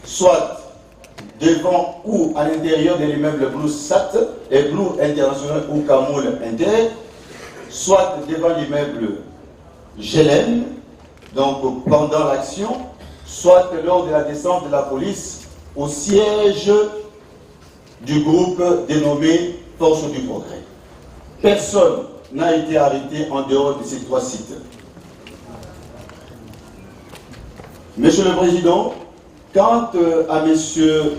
Soit devant ou à l'intérieur de l'immeuble Blue SAT et Blue International ou Camoul Inter, soit devant l'immeuble GLM, donc pendant l'action, soit lors de la descente de la police au siège du groupe dénommé Force du Progrès. Personne n'a été arrêté en dehors de ces trois sites. Monsieur le Président, quant à Monsieur,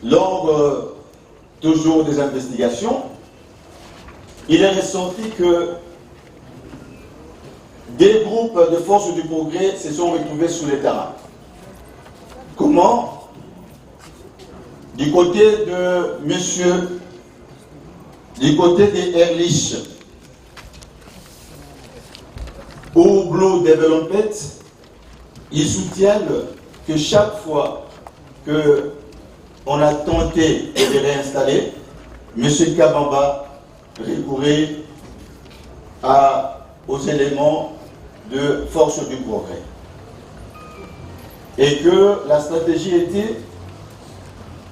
lors toujours des investigations, il est ressorti que des groupes de forces du progrès se sont retrouvés sur les terrains. Comment? Du côté de Monsieur, du côté des Erlich ou Blue Development, ils soutiennent que chaque fois qu'on a tenté de les réinstaller, M. Kabamba recourait aux éléments de force du progrès. Et que la stratégie était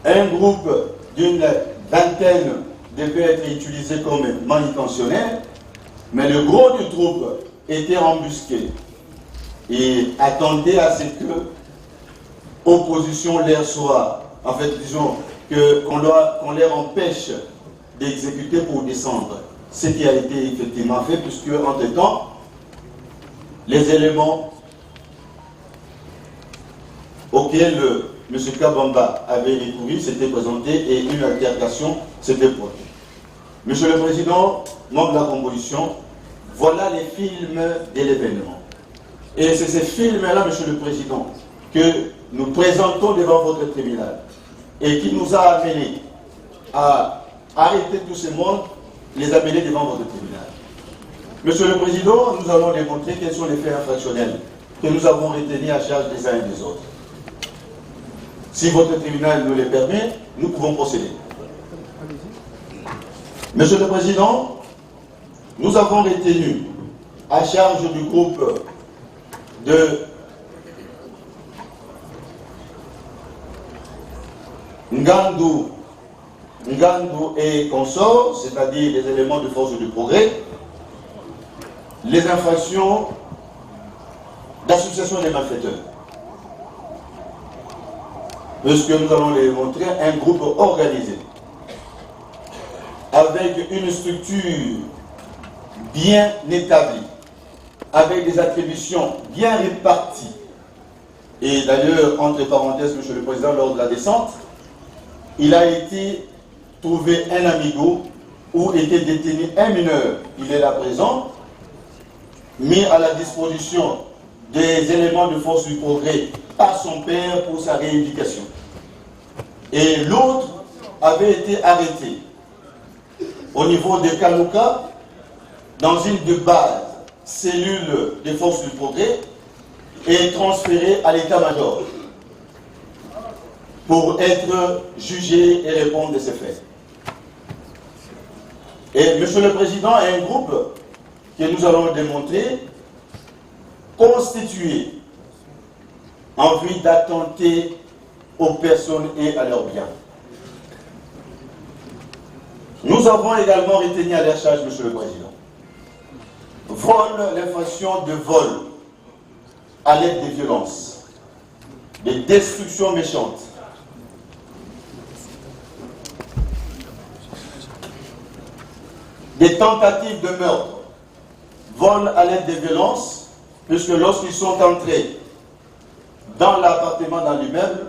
un groupe d'une vingtaine devait être utilisé comme manutentionnaire, mais le gros du groupe était embusqué et attendait à ce que opposition leur soit, en fait, disons, qu'on leur empêche d'exécuter pour descendre. Ce qui a été effectivement fait, puisque, entre-temps, les éléments auxquels M. Kabamba avait recouru s'étaient présentés et une altercation s'était produite. Monsieur le Président, membre de la composition, voilà les films de l'événement. Et c'est ces films-là, Monsieur le Président, que nous présentons devant votre tribunal et qui nous a amenés à arrêter tout ce monde, les amener devant votre tribunal. Monsieur le Président, nous allons démontrer quels sont les faits infractionnels que nous avons retenus à charge des uns et des autres. Si votre tribunal nous les permet, nous pouvons procéder. Monsieur le Président, nous avons retenu à charge du groupe de Ngandou et consorts, c'est-à-dire les éléments de force du progrès, les infractions d'association des malfaiteurs. Puisque nous allons les montrer, un groupe organisé, avec une structure bien établie, avec des attributions bien réparties. Et d'ailleurs, entre parenthèses, Monsieur le Président, lors de la descente, il a été trouvé un amigo où était détenu un mineur. Il est là présent, mis à la disposition des éléments de force du progrès par son père pour sa rééducation. Et l'autre avait été arrêté au niveau de Kalouka, dans une de base, cellule des forces du progrès, et transféré à l'état-major pour être jugé et répondre de ces faits. Et Monsieur le Président, un groupe que nous allons démontrer, constitué en vue d'attenter aux personnes et à leurs biens. Nous avons également retenu à leur charge, Monsieur le Président, vol, l'infraction de vol à l'aide des violences, des destructions méchantes, des tentatives de meurtre, vol à l'aide des violences, puisque lorsqu'ils sont entrés dans l'appartement, dans l'immeuble,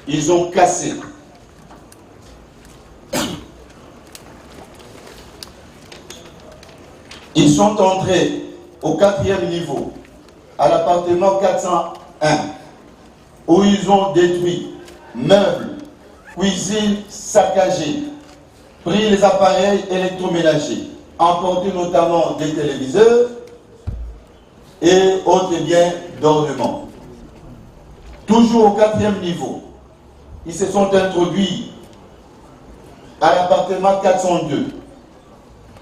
ils ont cassé. Ils sont entrés au 4e niveau, à l'appartement 401, où ils ont détruit meubles, cuisine saccagée, pris les appareils électroménagers, emporté notamment des téléviseurs et autres biens d'ornement. Toujours au 4e niveau, ils se sont introduits à l'appartement 402,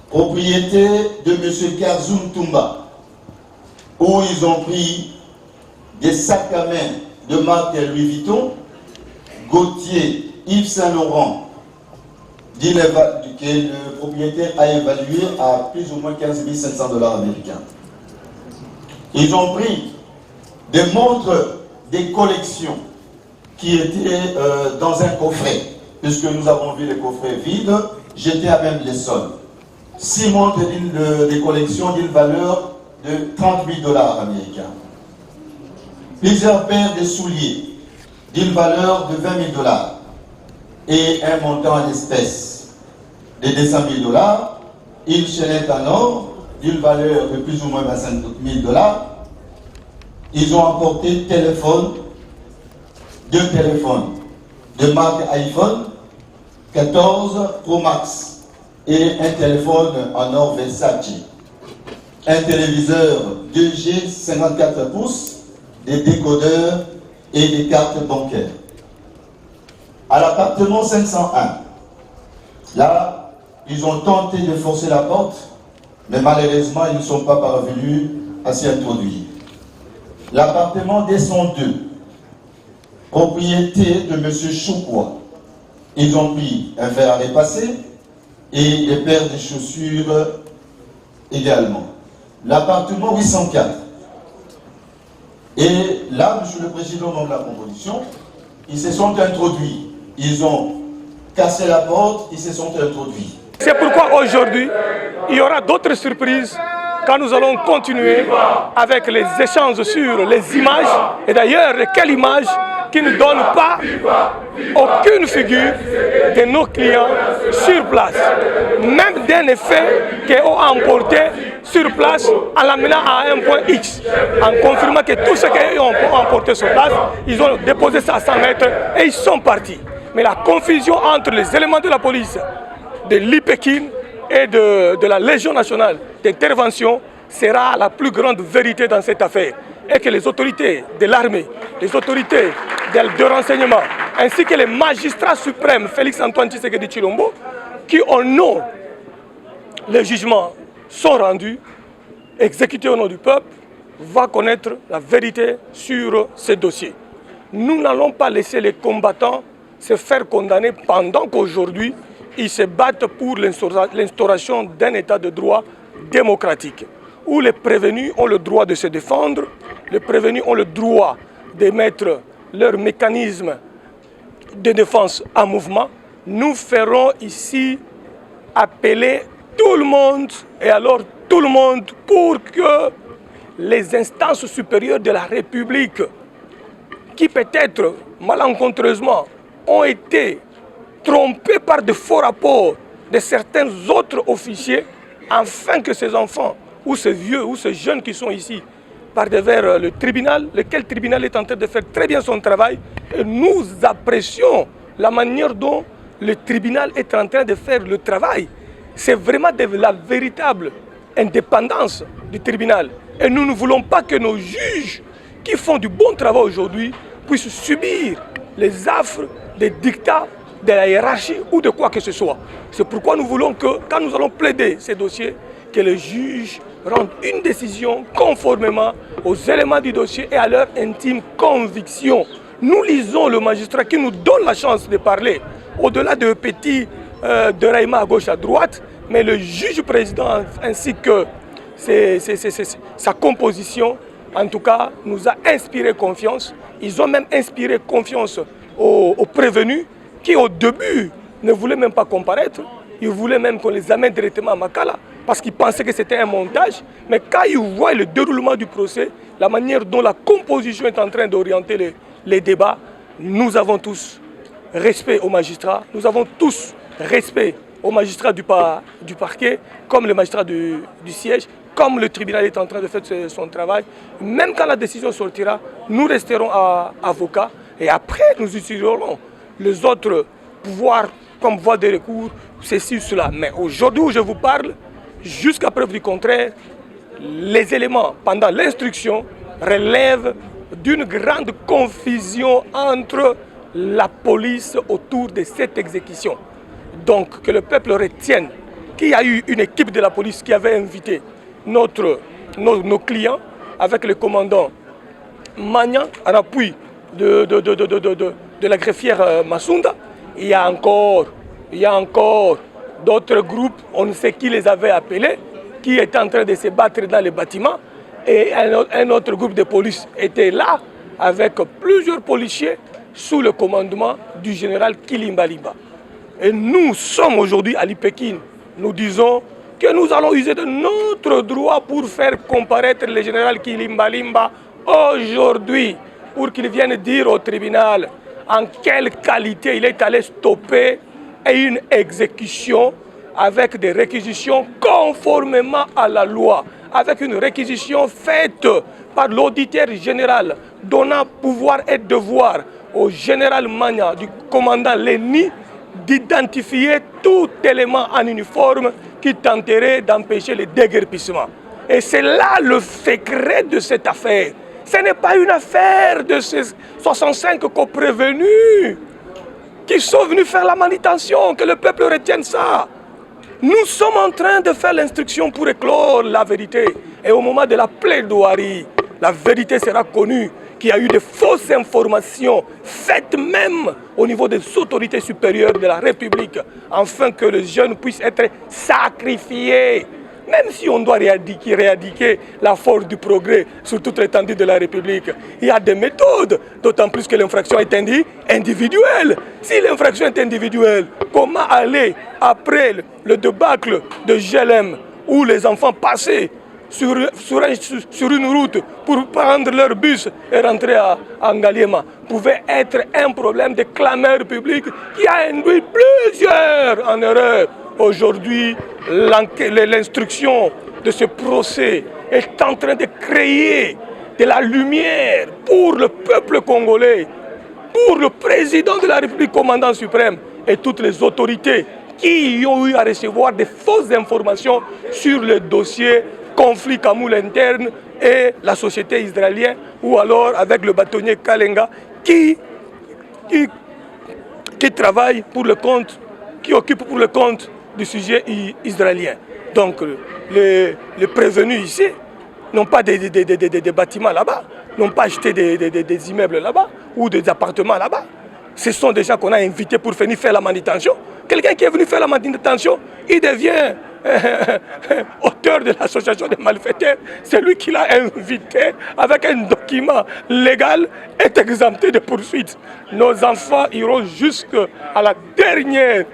propriété de M. Karzoum Toumba, où ils ont pris des sacs à main de marque Louis Vuitton, Gauthier, Yves Saint-Laurent, que le propriétaire a évalué à plus ou moins 15 500 $ américains. Ils ont pris des montres, des collections qui étaient dans un coffret, puisque nous avons vu les coffrets vides, jetés à même les sols. 6 montres des collections d'une valeur de 30 000 $ américains. Plusieurs paires de souliers d'une valeur de 20 000 $. Et un montant en espèces de 200 000 $, une chaînette en or d'une valeur de plus ou moins 25 000 $. Ils ont apporté deux téléphones de marque iPhone 14 Pro Max et un téléphone en or Versace, un téléviseur 2G 54 pouces, des décodeurs et des cartes bancaires. À l'appartement 501, là, ils ont tenté de forcer la porte, mais malheureusement, ils ne sont pas parvenus à s'y introduire. L'appartement 202, propriété de M. Choukoua, ils ont pris un fer à repasser et des paires de chaussures également. L'appartement 804, et là, Monsieur le Président, au nom de la composition, ils se sont introduits. Ils ont cassé la porte, ils se sont introduits. C'est pourquoi aujourd'hui, il y aura d'autres surprises quand nous allons continuer avec les échanges sur les images. Et d'ailleurs, quelle image qui ne donne pas aucune figure de nos clients sur place. Même d'un effet qu'ils ont emporté sur place en l'amenant à un point X, en confirmant que tout ce qu'ils ont emporté sur place, ils ont déposé ça à 100 mètres et ils sont partis. Mais la confusion entre les éléments de la police, de l'IPEKIN et de la Légion nationale d'intervention sera la plus grande vérité dans cette affaire. Et que les autorités de l'armée, les autorités de renseignement, ainsi que les magistrats suprêmes, Félix-Antoine Tshisekedi Tshilombo, qui au nom les jugements sont rendus, exécutés au nom du peuple, va connaître la vérité sur ces dossiers. Nous n'allons pas laisser les combattants se faire condamner pendant qu'aujourd'hui, ils se battent pour l'instauration d'un état de droit démocratique, où les prévenus ont le droit de se défendre, les prévenus ont le droit de mettre leur mécanisme de défense en mouvement. Nous ferons ici appeler tout le monde, et alors tout le monde, pour que les instances supérieures de la République, qui peut-être malencontreusement ont été trompés par de faux rapports de certains autres officiers, afin que ces enfants, ou ces vieux, ou ces jeunes qui sont ici, partent vers le tribunal, lequel tribunal est en train de faire très bien son travail, et nous apprécions la manière dont le tribunal est en train de faire le travail. C'est vraiment de la véritable indépendance du tribunal. Et nous ne voulons pas que nos juges, qui font du bon travail aujourd'hui, puissent subir les affres des dictats de la hiérarchie ou de quoi que ce soit. C'est pourquoi nous voulons que, quand nous allons plaider ces dossiers, que les juges rendent une décision conformément aux éléments du dossier et à leur intime conviction. Nous lisons le magistrat qui nous donne la chance de parler, au-delà de petits déraillements à gauche à droite, mais le juge président ainsi que sa composition, en tout cas, nous a inspiré confiance. Ils ont même inspiré confiance aux prévenus qui, au début, ne voulaient même pas comparaître. Ils voulaient même qu'on les amène directement à Makala parce qu'ils pensaient que c'était un montage. Mais quand ils voient le déroulement du procès, la manière dont la composition est en train d'orienter les débats, nous avons tous respect aux magistrats, nous avons tous respect aux magistrats du parquet, comme le magistrat du siège, comme le tribunal est en train de faire son travail. Même quand la décision sortira, nous resterons avocats et après nous utiliserons les autres pouvoirs comme voie de recours, ceci, cela. Mais aujourd'hui où je vous parle, jusqu'à preuve du contraire, les éléments pendant l'instruction relèvent d'une grande confusion entre la police autour de cette exécution. Donc que le peuple retienne qu'il y a eu une équipe de la police qui avait invité nos clients avec le commandant Magnan en appui de la greffière Massounda. Il y a encore d'autres groupes, on ne sait qui les avait appelés, qui étaient en train de se battre dans les bâtiments. Et un autre groupe de police était là avec plusieurs policiers sous le commandement du général Kilimbalimba. Et nous sommes aujourd'hui à l'Ipekine. Nous disons que nous allons user de notre droit pour faire comparaître le général Kilimbalimba aujourd'hui, pour qu'il vienne dire au tribunal en quelle qualité il est allé stopper une exécution avec des réquisitions conformément à la loi, avec une réquisition faite par l'auditeur général, donnant pouvoir et devoir au général Magnan, du commandant Léni, d'identifier tout élément en uniforme qui tenterait d'empêcher le déguerpissement. Et c'est là le secret de cette affaire. Ce n'est pas une affaire de ces 65 co-prévenus qui sont venus faire la manutention, que le peuple retienne ça. Nous sommes en train de faire l'instruction pour éclore la vérité. Et au moment de la plaidoirie, la vérité sera connue qu'il y a eu de fausses informations faites même au niveau des autorités supérieures de la République, afin que les jeunes puissent être sacrifiés. Même si on doit éradiquer la force du progrès sur toute l'étendue de la République, il y a des méthodes, d'autant plus que l'infraction est individuelle. Si l'infraction est individuelle, comment aller après le débâcle de GLM où les enfants passaient sur une route pour prendre leur bus et rentrer à Ngaliema pouvait être un problème de clameur publique qui a induit plusieurs en erreur. Aujourd'hui, l'instruction de ce procès est en train de créer de la lumière pour le peuple congolais, pour le président de la République, commandant suprême et toutes les autorités qui ont eu à recevoir des fausses informations sur le dossier conflit Kamoul interne et la société israélienne, ou alors avec le bâtonnier Kalenga qui travaille pour le compte, qui occupe pour le compte du sujet israélien. Donc les prévenus ici n'ont pas des bâtiments là-bas, n'ont pas acheté des immeubles là-bas ou des appartements là-bas. Ce sont des gens qu'on a invités pour venir faire la manutention. Quelqu'un qui est venu faire la manutention, il devient auteur de l'association des malfaiteurs. C'est lui qui l'a invité avec un document légal, est exempté de poursuite. Nos enfants iront jusqu'à la dernière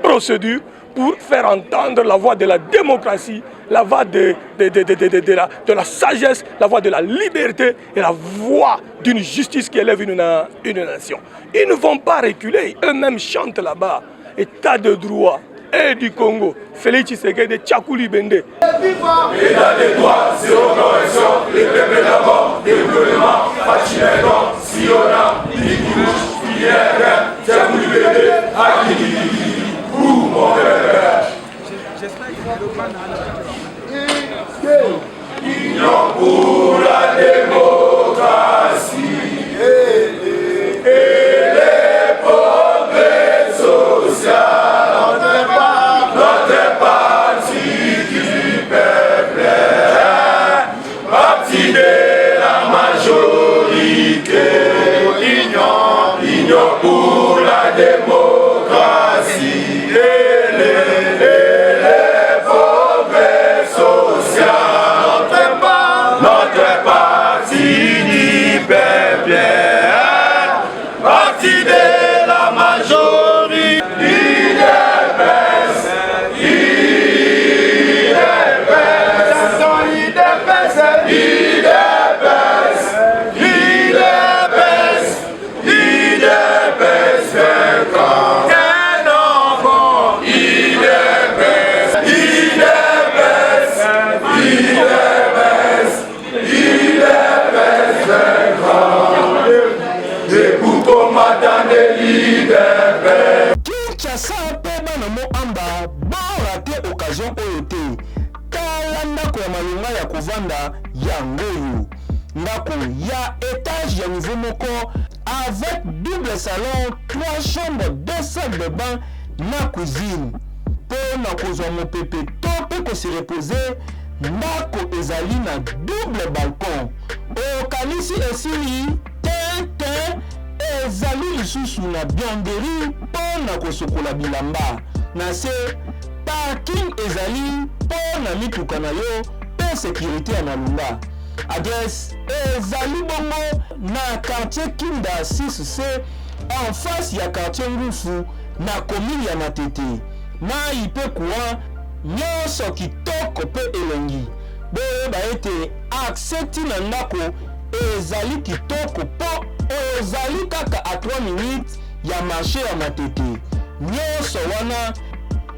procédure pour faire entendre la voix de la démocratie, la voix de la sagesse, la voix de la liberté et la voix d'une justice qui élève une nation. Ils ne vont pas reculer, eux-mêmes chantent là-bas. État de droit et du Congo, Félix Tshisekedi, Tchakouli Bende. État de droit, zéro correction, les peuples d'abord, développement, Fachinédon, Siona, Nikouch, Pierre, Tchakouli Bende, Akili. Union pour la démocratie et les progrès sociaux. Notre parti du peuple, parti de la majorité. Union pour la démocratie. Notre parti du peuple, parti de la majorité. Kinshasa mpe bana moamba borate occasion oyo te. Tala ndako ya malonga ya kovanda ya ngoyo, ndako ya étage ya niveau moko avec double salon, 3 chambres, 2 salles de bain na cuisine mpona kozwa mopepe to mpe kosirepose. Ndako ezali na double balcon okanisi esili te ezali lisusu na bianderie mpona kosukola bilamba na se. Parking ezali mpona mituka na yo mpe sécurité ya malunda. Adresse ezali bongo na quartier Kinda 6C en face ya quartier Ngufu na commune ya Matete. Na ipe courant nyonso kitoko mpe elengi. Boyeba ete accès na ndako ezali kitoko mpo ezali kaka a 3 minutes ya marché ya Matete. Nyonso wana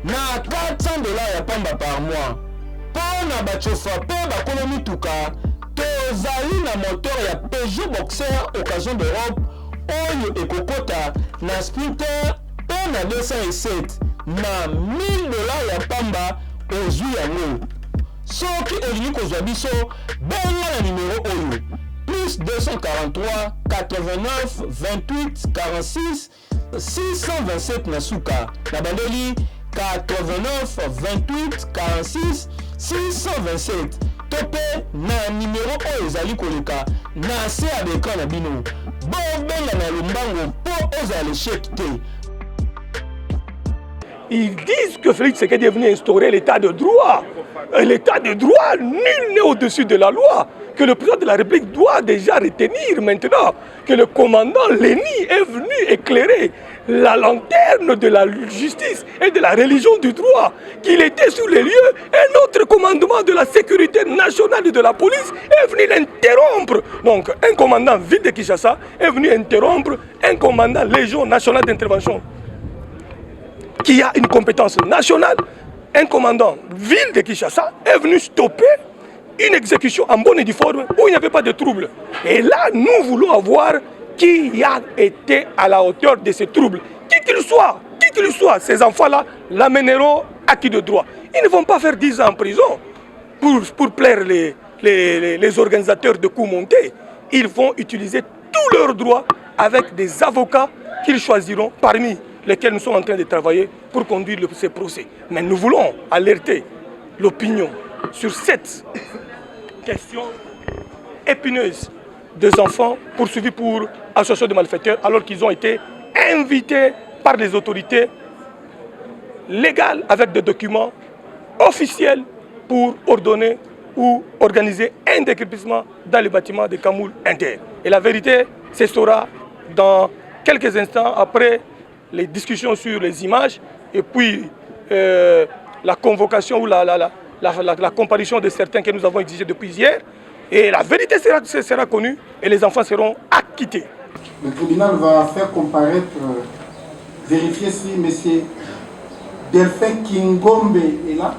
na $400 ya pamba par mois. Pona bachofa mpe bakolo mituka tozali na moteur ya Peugeot Boxer occasion d'Europe oyo ekokota na Sprinter mpe na 207 na $1000 ya pamba ozwi yango. Soki olingi kozwa biso benga na numero oyo plus 243 89 28 46 627 na suka na bandeli 89 28 46 627 tope na numero oyo ezali koleka na se ya beka na bino. Bobenga na lombango mpo ozala échec te. Ils disent que Félix Tshisekedi est venu instaurer l'état de droit. L'état de droit, nul n'est au-dessus de la loi. Que le président de la République doit déjà retenir maintenant que le commandant Léni est venu éclairer la lanterne de la justice et de la religion du droit, qu'il était sur les lieux. Un autre commandement de la sécurité nationale et de la police est venu l'interrompre. Donc un commandant ville de Kinshasa est venu interrompre un commandant Légion nationale d'intervention qui a une compétence nationale. Un commandant ville de Kinshasa est venu stopper une exécution en bonne et due forme où il n'y avait pas de trouble. Et là, nous voulons avoir qui a été à la hauteur de ces troubles. Qui qu'il soit, ces enfants-là l'amèneront à qui de droit. Ils ne vont pas faire 10 ans en prison pour plaire les organisateurs de coups montés. Ils vont utiliser tous leurs droits avec des avocats qu'ils choisiront parmi lesquels nous sommes en train de travailler pour conduire ces procès. Mais nous voulons alerter l'opinion sur cette question épineuse des enfants poursuivis pour association de malfaiteurs alors qu'ils ont été invités par les autorités légales avec des documents officiels pour ordonner ou organiser un décrépissement dans le bâtiment de Kamoul Inter. Et la vérité, ce sera dans quelques instants après les discussions sur les images et puis la convocation ou la comparution de certains que nous avons exigé depuis hier. Et la vérité sera connue et les enfants seront acquittés. Le tribunal va faire comparaître, vérifier si M. Delphin Kingombe est là.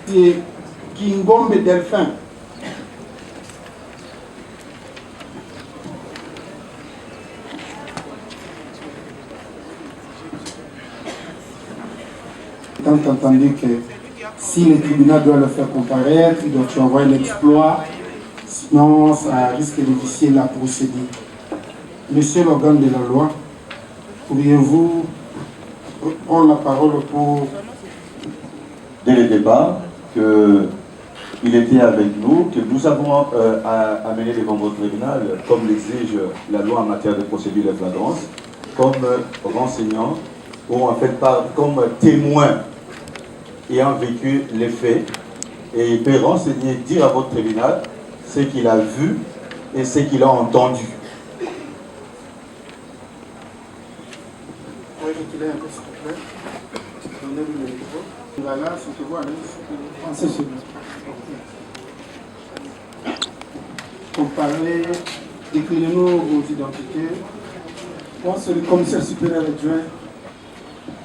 C'est Kingombe Delphin. Tant entendu que si le tribunal doit le faire comparaître, il doit envoyer l'exploit, sinon ça risque de vicier la procédure. Monsieur l'organe de la loi, pourriez-vous prendre la parole pour... Dès le départ, qu'il était avec nous, que nous avons amené devant votre tribunal, comme l'exige la loi en matière de procédure de flagrance, comme renseignant, ou en fait comme témoin ayant vécu les faits, et il peut renseigner, dire à votre tribunal ce qu'il a vu et ce qu'il a entendu. Oui, reculez un peu s'il te plaît. Donnez-lui le micro. Voilà, si tu vois, pensez sur nous. Comparez, déclinez-nous vos identités. Moi, c'est le commissaire supérieur adjoint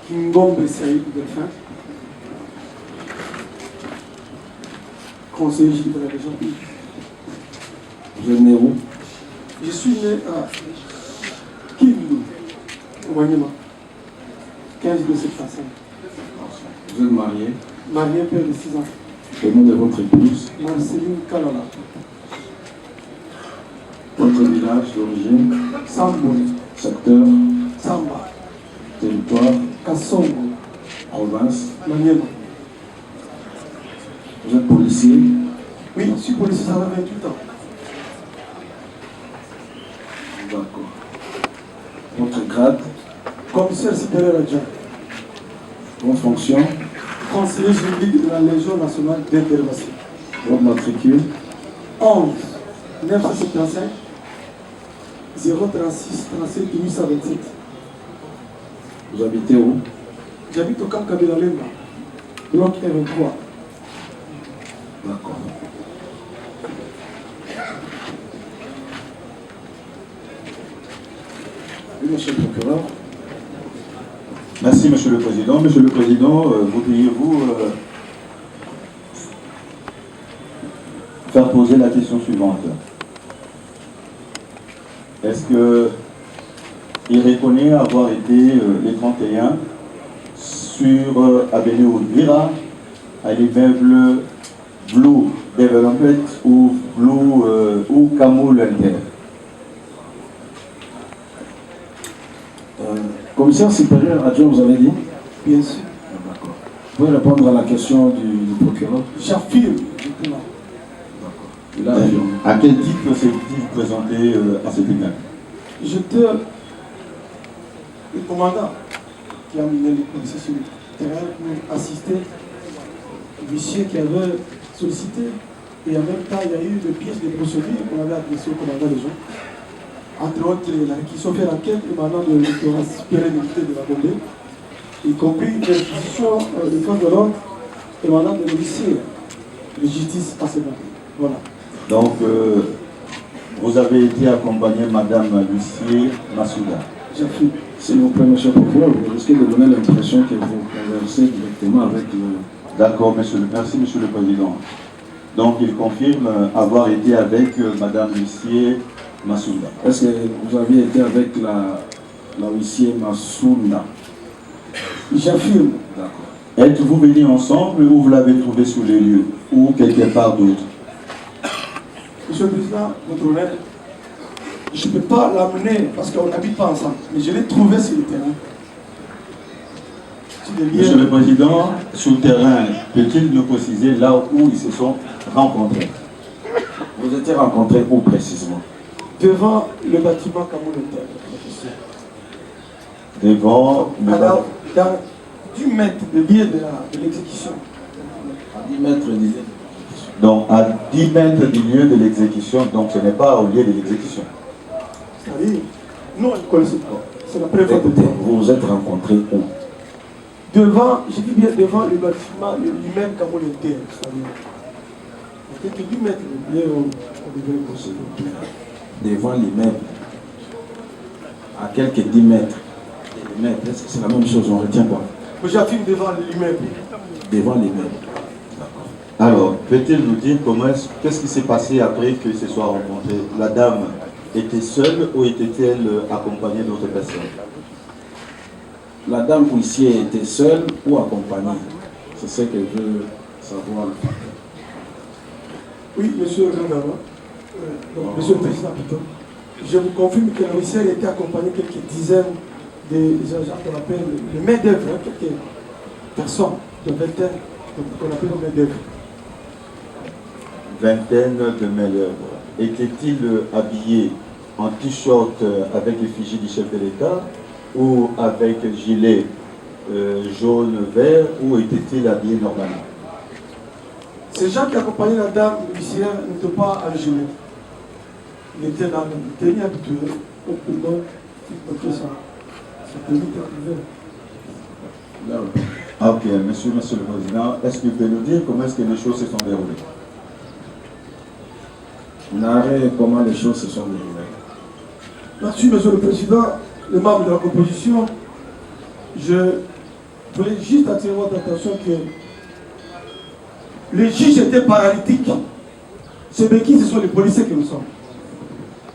Kingombe Saïd Delphin, conseiller Gilles de la région. Vous êtes né où? Je suis né à Kindu, au Wanyama, 15 de cette façon. Vous êtes marié? Marié, père de 6 ans. Le nom de votre épouse? Marceline Kalala. Votre village d'origine? Sambo. Secteur? Samba. territoire, Kassongo, province. Maniema. Vous êtes policier. Oui, je suis policier, ça va 28 ans. D'accord. Votre grade, Commissaire supérieur adjoint. votre fonction, Conseiller juridique de la Légion nationale d'intervention. votre matricule, 11 975 036 37 827. vous habitez où? J'habite au camp Kabila Lemba, bloc R3. D'accord. Oui, monsieur le procureur. Merci, Monsieur le Président. Monsieur le Président, voudriez-vous faire poser la question suivante? Est-ce qu'il reconnaît avoir été les 31 sur Avenue Oudvira à l'immeuble Blue Development ou Camoul Inter? Commissaire supérieur adjoint, vous avez dit? Bien sûr. D'accord. Vous pouvez répondre à la question du procureur? J'affirme. D'accord. Il a affirmé. À quel titre s'est-il présenté à cet égard? J'étais le commandant qui a mené les policiers sur le terrain pour assister au huissier qui avait sollicité. Et en même temps, il y a eu des pièces de procédure qu'on avait adressées au commandant des gens. Entre autres, la réquisition fait l'enquête émanant de l'autorité pérennité de la Bombée, y compris l'institution des forces de l'ordre émanant de l'huissier de justice à ce moment. Voilà. Donc, vous avez été accompagné, Madame l'huissier Massouda. J'affirme. S'il vous plaît, monsieur le procureur, vous risquez de donner l'impression que vous conversez directement avec le... D'accord, merci, Monsieur le Président. Donc, il confirme avoir été avec Madame l'huissier Massouda. Est-ce que vous aviez été avec la huissier Massouda? J'affirme. D'accord. Êtes-vous venus ensemble ou vous l'avez trouvé sur les lieux ou quelque part d'autre? Monsieur le Président, votre honneur, je ne peux pas l'amener parce qu'on n'habite pas ensemble, mais je l'ai trouvé sur le terrain. Monsieur le Président, sur le terrain, peut-il nous préciser là où ils se sont rencontrés? Vous étiez rencontrés où précisément? Devant le bâtiment Camouletaire. Devant le Alors, dans 10 mètres de lieu de l'exécution. À 10 mètres du lieu. Donc, à 10 mètres du lieu de l'exécution, donc ce n'est pas au lieu de l'exécution. C'est-à-dire, nous, on ne connaissait pas. C'est la première fois. Écoutez, vous vous êtes rencontrés où? Devant, je dis bien devant le bâtiment, lui-même Camouletaire. C'est-à-dire, peut-être 10 mètres de lieu, on devait procéder. Devant l'immeuble, à quelques 10 mètres. L'immeuble, est-ce que c'est la même chose? On retient quoi? J'affirme devant l'immeuble. Devant l'immeuble. Alors, peut-il nous dire qu'est-ce qui s'est passé après qu'ils se soient rencontrés? La dame était seule ou était-elle accompagnée d'autres personnes? La dame huissier était seule ou accompagnée? C'est ce que je veux savoir. Oui, monsieur le Gangara. Monsieur le Président, plutôt. Je vous confirme que le huissier était accompagné de quelques dizaines des agents qu'on appelle les mains d'œuvre, quelques personnes de vingtaine qu'on appelle les mains d'œuvre. Vingtaine de mains d'œuvre. Était-il habillé en t-shirt avec l'effigie du chef de l'État ou avec gilet jaune-vert ou était-il habillé normalement? Ces gens qui accompagnaient la dame huissière n'étaient pas en gilet. Il était dans le tenue habituel au poumon, il ça. Ok, monsieur le Président, est-ce que vous pouvez nous dire comment est-ce que les choses se sont déroulées? Narrez comment les choses se sont déroulées. Là-dessus, monsieur le Président, les membres de la composition, je voulais juste attirer votre attention que les juges étaient paralytiques. C'est qui ce sont les policiers que nous sommes.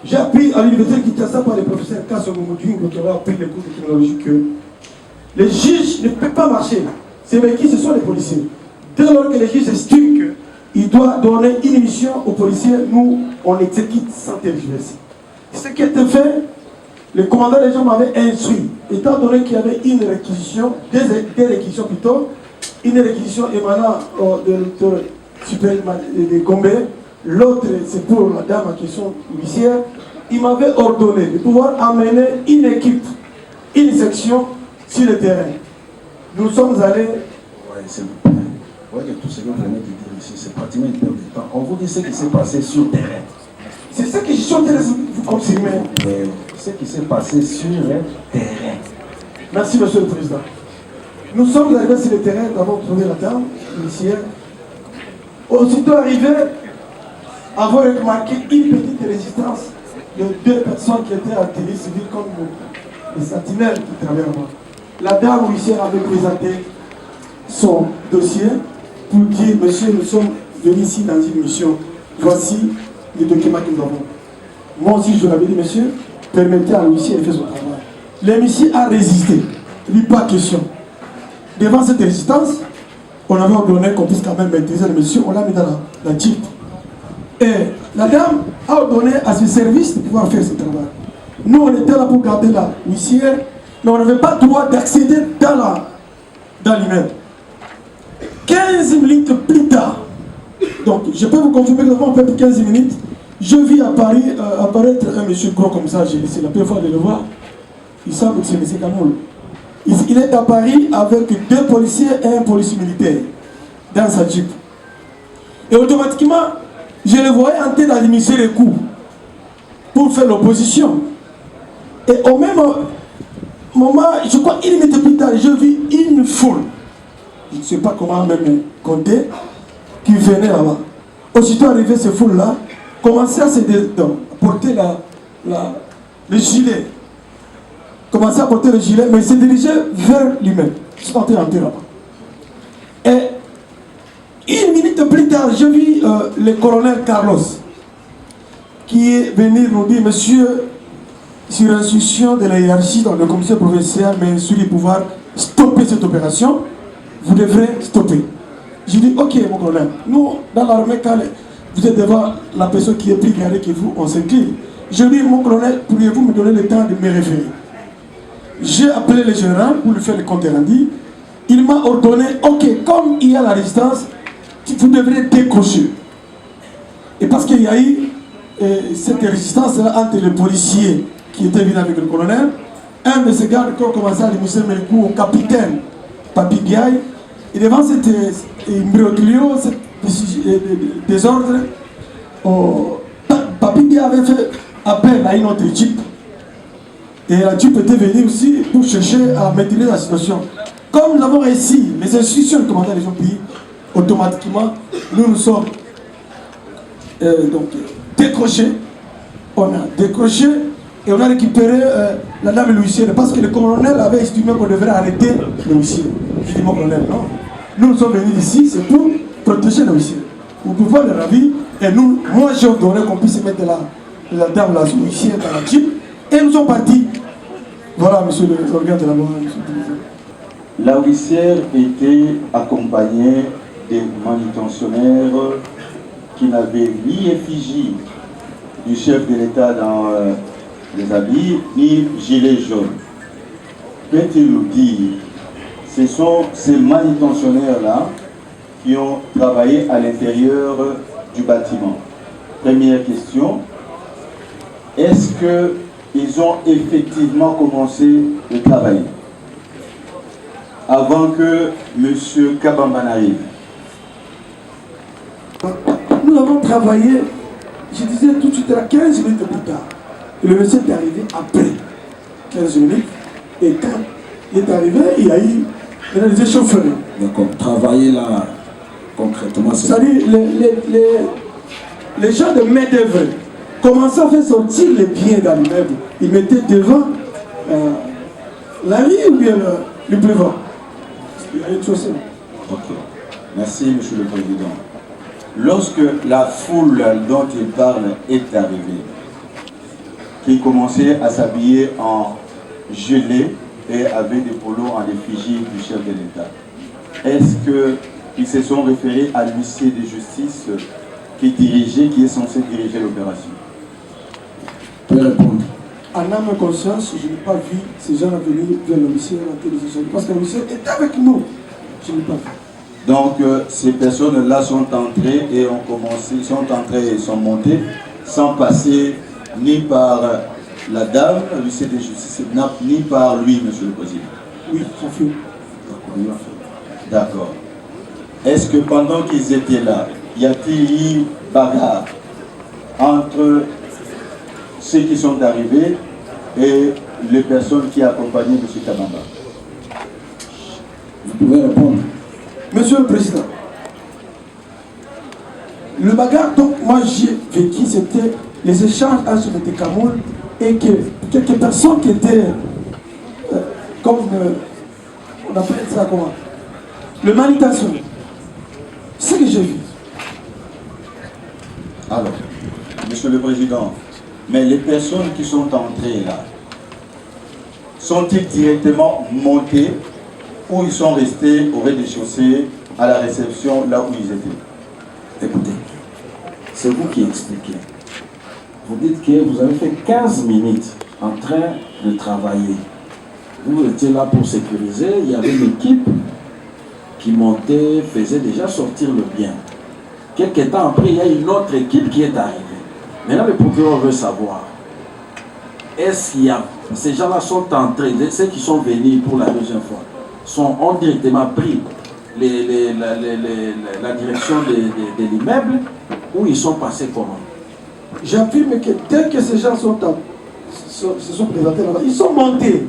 J'ai appris à l'université de Kinshasa par le professeur Kassogo Moudjouingo qui a appris les cours de criminologie que les juges ne peuvent pas marcher. C'est qui ce sont les policiers. Dès lors que les juges estiment qu'il doit donner une émission aux policiers, nous, on exécute sans tergiverser. Ce qui a été fait, Le commandant des gens m'avait instruit, étant donné qu'il y avait une réquisition, des réquisitions plutôt, une réquisition émanant de l'autorité supérieure de Gombe, l'autre c'est pour la dame qui sont huissières, il m'avait ordonné de pouvoir amener une équipe, une section sur le terrain. Nous sommes allés... Oui, c'est le point. Vous voyez que tout ce que vous venez de dire ici, c'est pratiquement une perte de temps. On vous dit ce qui s'est passé sur le terrain. C'est ça que je suis en train de vous confirmer. Ce qui s'est passé sur le terrain. Merci, Monsieur le Président. Nous sommes arrivés sur le terrain, nous avons trouvé la dame, l'huissière. Aussitôt arrivé, avons remarqué une petite résistance de 2 personnes qui étaient en télé civile comme les sentinelles qui travaillaient là-bas. La dame huissière avait présenté son dossier pour dire, monsieur, nous sommes venus ici dans une mission. Voici les documents que nous avons. Moi aussi, je l'avais dit, monsieur, permettez à l'huissier de faire son travail. L'huissier a résisté. Il n'y a pas de question. Devant cette résistance, on avait ordonné qu'on puisse quand même maîtriser le monsieur, on l'a mis dans la jeep. Et la dame a ordonné à ses services de pouvoir faire ce travail. Nous, on était là pour garder la huissière, mais on n'avait pas le droit d'accéder dans l'immeuble. 15 minutes plus tard, donc je peux vous confirmer que nous avons fait 15 minutes, je vis à Paris apparaître un monsieur gros comme ça, c'est la première fois de le voir. Il semble que c'est M. Kamoul. Il est à Paris avec 2 policiers et un policier militaire dans sa jeep. Et automatiquement, je le voyais en train d'administrer les coups pour faire l'opposition. Et au même moment, je crois une minute plus tard, je vis une foule. Je ne sais pas comment même compter, qui venait là-bas. Aussitôt arrivé ces foules-là, commençaient à se porter le gilet. Commençaient à porter le gilet, mais ils se dirigeaient vers lui-même. Ils sont entrés là-bas. Et une minute plus tard, je vis le colonel Carlos, qui est venu nous dire, monsieur, sur l'instruction de la hiérarchie dans le commissaire provincial, mais sur les pouvoirs, stopper cette opération, vous devrez stopper. Je dis, ok mon colonel, nous, dans l'armée, quand vous êtes devant la personne qui est plus garée que vous, on s'incline. Je dis, mon colonel, pourriez-vous me donner le temps de me référer? J'ai appelé le général pour lui faire le compte rendu. Il m'a ordonné, ok, comme il y a la résistance, vous devrez décrocher. Et parce qu'il y a eu cette résistance-là entre les policiers qui étaient venus avec le colonel, un de ces gardes qui ont commencé à administrer mes coups au capitaine Papi Guiaï, et devant cet imbroglio, ce désordre, Papi Guiaï avait fait appel à une autre jeep. Et la jeep était venue aussi pour chercher à maîtriser la situation. Comme nous avons réussi, les instructions du commandant des pays, automatiquement, nous nous sommes décrochés. On a décroché et on a récupéré la dame et l'huissier parce que le colonel avait estimé qu'on devrait arrêter l'huissier. Je dis, mon colonel, non. Nous sommes venus ici, c'est pour protéger l'huissier. Vous pouvez le ravir. Et nous, moi j'ai ordonné qu'on puisse mettre la dame, l'huissier dans la jeep. Et nous sommes partis. Voilà, monsieur le organe de la loi. La huissière était accompagnée des manutentionnaires qui n'avaient ni effigie du chef de l'État dans les habits, ni gilet jaune. Peut-il nous dire, ce sont ces manutentionnaires-là qui ont travaillé à l'intérieur du bâtiment. Première question, est-ce qu'ils ont effectivement commencé le travail avant que M. Kabamba n'arrive? Nous avons travaillé, je disais tout de suite, à 15 minutes plus tard. Et le monsieur est arrivé après 15 minutes. Et quand il est arrivé, il y a eu des échauffourées. D'accord. Travailler là, concrètement, c'est... C'est-à-dire, les gens de main-d'œuvre commençaient à faire sortir les biens dans l'immeuble. Ils mettaient devant la rue ou bien le boulevard. Il y a une chose. Ok. Merci, Monsieur le Président. Lorsque la foule dont il parle est arrivée, qui commençait à s'habiller en gelée et avec des polos en effigie du chef de l'État, est-ce qu'ils se sont référés à l'huissier de justice qui est censé diriger l'opération? Je peux répondre. en âme et conscience, je n'ai pas vu ces gens venir vers le monsieur à la télévision. Parce que le monsieur est avec nous. Je n'ai pas vu. Donc ces personnes-là sont entrées et ont commencé, sont montées sans passer ni par la dame, l'huissier de justice, ni par lui, monsieur le président. Oui, ça fait. D'accord. Est-ce que pendant qu'ils étaient là, y a-t-il eu bagarre entre ceux qui sont arrivés et les personnes qui accompagnaient M. Kabamba? Vous pouvez répondre. Monsieur le Président, le bagarre, donc moi j'ai vécu, c'était les échanges entre M. Kamoul et que quelques personnes qui étaient, comme on appelle ça comment, le manutention. C'est ce que j'ai vu. Alors, Monsieur le Président, mais les personnes qui sont entrées là, sont-ils directement montés ou ils sont restés au rez-de-chaussée à la réception là où ils étaient? Écoutez, c'est vous qui expliquez. Vous dites que vous avez fait 15 minutes en train de travailler. Vous étiez là pour sécuriser. Il y avait une équipe qui montait, faisait déjà sortir le bien. Quelques temps après, il y a une autre équipe qui est arrivée. Maintenant, le procureur veut savoir, est-ce qu'il y a... Ces gens-là sont entrés, ceux qui sont venus pour la deuxième fois, ont directement pris la direction de l'immeuble ou ils sont passés comment? J'affirme que dès que ces gens se sont présentés là-bas, ils sont montés.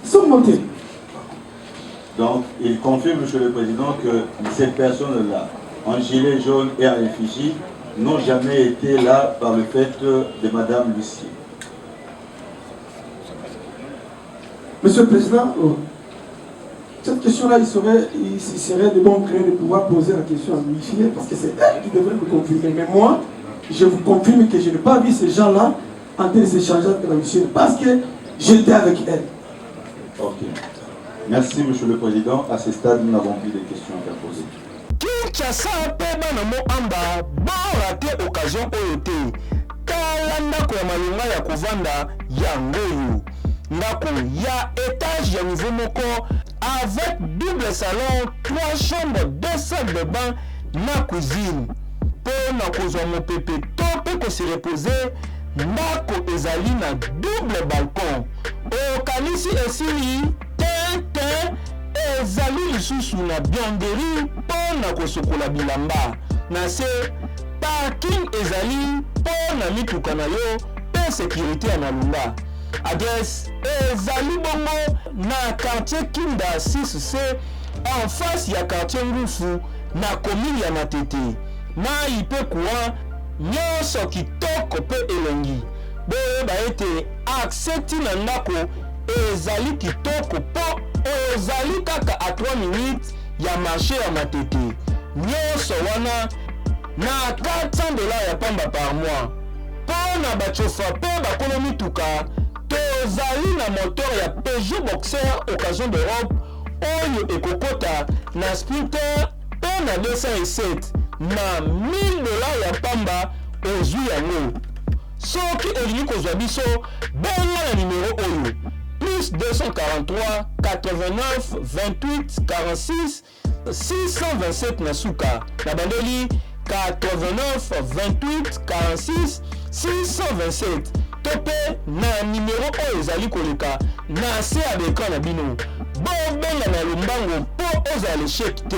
Ils sont montés. Donc, il confirme, Monsieur le Président, que ces personnes-là, en gilet jaune et en effigie, n'ont jamais été là par le fait de Madame Lucie. Monsieur le Président, cette question-là, il serait de bon gré de pouvoir poser la question à l'huissier parce que c'est elle qui devrait me confirmer. Mais moi, je vous confirme que je n'ai pas vu ces gens-là en train de s'échanger avec l'huissier parce que j'étais avec elle. Ok. Merci, Monsieur le Président. À ce stade, nous n'avons plus de questions à poser. Kinshasa mpe bana moamba borate occasion oyo te tala ndako ya malonga ya kovanda yango oyo ndako ya étage ya niveau moko avec double salon 3 chambres 2 salles de bain na cuisine mpo na kozwa mopepe to mpe kosi repose ndako ezali na double balcon okanisi esili te ezali lisusu na bianderie mpo na kosokola bilamba na se parking ezali mpo na mituka na yo mpe sécurité ya malunga adresse ezali bongo na quartier Kinda 6C en face ya quartier Ngufu na commune ya Matete mai mpe courant nyonso kitoko mpe elongi boyeba ete accès ntina ndako ezali kitoko mpo ozali kaka a 3 minutes ya marché ya Matete nyonso wana na $400 ya pamba par mois mpo na bachofa mpe bakolo mituka tozali na moteur ya Peugeot Boxer occasion d'Europe oyo ekokota na Sprinter mpe na 207 na $1000 ya pamba ozwi yango soki olingi kozwa biso benga na numero oyo plus 243 89 28 46 627 na suka na bandeli 89 28 46 627 to mpe na numero oyo ezali koleka na se ya bekran na bino bobenga na lombango mpo ozala lesheki te